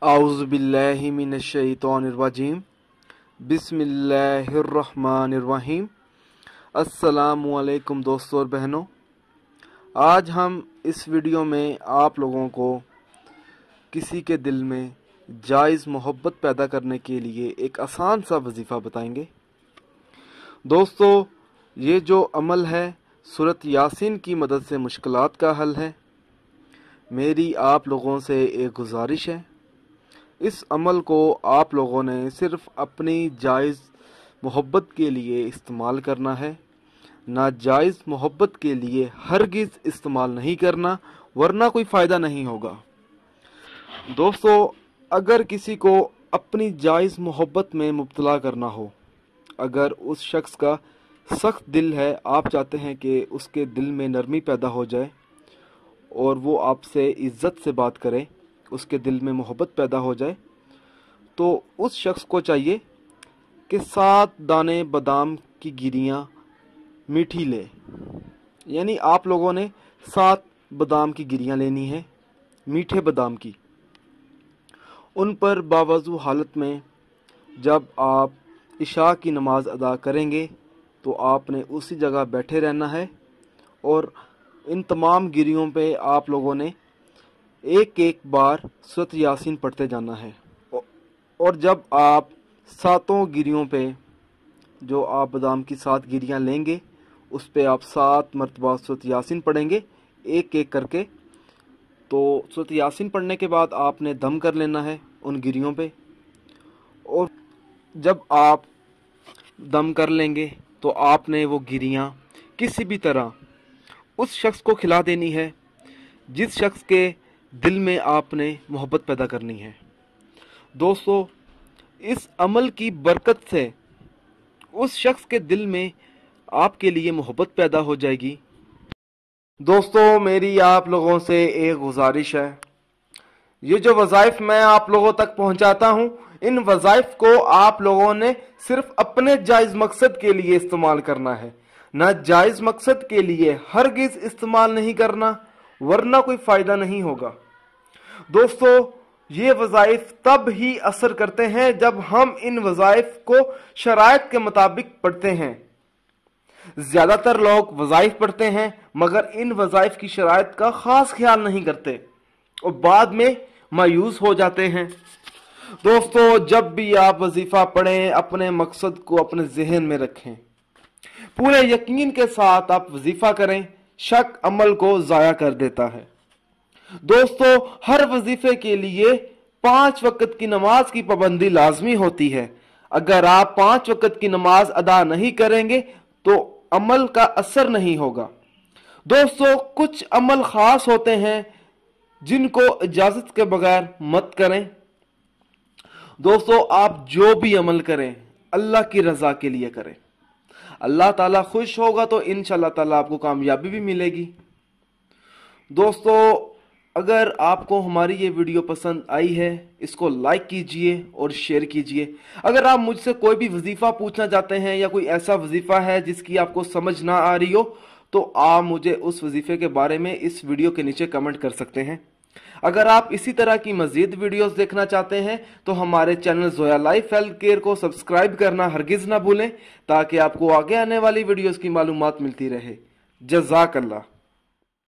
आऊज़ु बिल्लाहि मिनश्शैतानिर्रजीम बिस्मिल्लाहिर्रहमानिर्रहीम। अस्सलामु अलैकुम दोस्तों और बहनों, आज हम इस वीडियो में आप लोगों को किसी के दिल में जायज़ मोहब्बत पैदा करने के लिए एक आसान सा वजीफ़ा बताएंगे। दोस्तों, ये जो अमल है सूरत यासीन की मदद से मुश्किलात का हल है। मेरी आप लोगों से एक गुजारिश है, इस अमल को आप लोगों ने सिर्फ अपनी जायज़ मोहब्बत के लिए इस्तेमाल करना है, नाजायज़ मोहब्बत के लिए हरगिज़ इस्तेमाल नहीं करना, वरना कोई फ़ायदा नहीं होगा। दोस्तों, अगर किसी को अपनी जायज़ मोहब्बत में मुब्तला करना हो, अगर उस शख्स का सख्त दिल है, आप चाहते हैं कि उसके दिल में नरमी पैदा हो जाए और वो आपसे इज़्ज़त से बात करे, उसके दिल में मोहब्बत पैदा हो जाए, तो उस शख्स को चाहिए कि 7 दाने बादाम की गिरियाँ मीठी ले। यानी आप लोगों ने 7 बादाम की गिरियाँ लेनी है, मीठे बादाम की। उन पर बावज़ू हालत में जब आप इशा की नमाज़ अदा करेंगे तो आपने उसी जगह बैठे रहना है और इन तमाम गिरियों पे आप लोगों ने एक एक बार सूरत यासीन पढ़ते जाना है। और जब आप 7 गिरियों पे, जो आप बादाम की 7 गिरियां लेंगे, उस पे आप 7 मरतबा सूरत यासीन पढ़ेंगे एक एक करके। तो सूरत यासीन पढ़ने के बाद आपने दम कर लेना है उन गिरियों पे, और जब आप दम कर लेंगे तो आपने वो गिरियां किसी भी तरह उस शख्स को खिला देनी है जिस शख्स के दिल में आपने मोहब्बत पैदा करनी है। दोस्तों, इस अमल की बरकत से उस शख्स के दिल में आपके लिए मोहब्बत पैदा हो जाएगी। दोस्तों, मेरी आप लोगों से एक गुजारिश है, ये जो वज़ाइफ मैं आप लोगों तक पहुंचाता हूं, इन वज़ाइफ को आप लोगों ने सिर्फ अपने जायज़ मकसद के लिए इस्तेमाल करना है, ना जायज़ मकसद के लिए हरगिज़ इस्तेमाल नहीं करना, वरना कोई फ़ायदा नहीं होगा। दोस्तों, ये वज़ाइफ तब ही असर करते हैं जब हम इन वज़ाइफ को शराइत के मुताबिक पढ़ते हैं। ज़्यादातर लोग वज़ाइफ पढ़ते हैं मगर इन वज़ाइफ की शराइत का ख़ास ख्याल नहीं करते और बाद में मायूस हो जाते हैं। दोस्तों, जब भी आप वजीफ़ा पढ़ें, अपने मकसद को अपने जहन में रखें, पूरे यकीन के साथ आप वजीफ़ा करें। शक अमल को ज़ाया कर देता है। दोस्तों, हर वजीफे के लिए 5 वक्त की नमाज की पाबंदी लाजमी होती है। अगर आप 5 वक्त की नमाज अदा नहीं करेंगे तो अमल का असर नहीं होगा। दोस्तों, कुछ अमल खास होते हैं जिनको इजाजत के बगैर मत करें। दोस्तों, आप जो भी अमल करें अल्लाह की रजा के लिए करें। अल्लाह ताला खुश होगा तो इंशाअल्लाह ताला आपको कामयाबी भी मिलेगी। दोस्तों, अगर आपको हमारी ये वीडियो पसंद आई है, इसको लाइक कीजिए और शेयर कीजिए। अगर आप मुझसे कोई भी वजीफ़ा पूछना चाहते हैं या कोई ऐसा वजीफ़ा है जिसकी आपको समझ ना आ रही हो, तो आप मुझे उस वजीफ़े के बारे में इस वीडियो के नीचे कमेंट कर सकते हैं। अगर आप इसी तरह की मज़ीद वीडियोस देखना चाहते हैं तो हमारे channel Zoya life health care को सब्सक्राइब करना हरगिज़ ना भूलें, ताकि आपको आगे आने वाली वीडियोस की मालूमात मिलती रहे। जज़ाकल्लाह।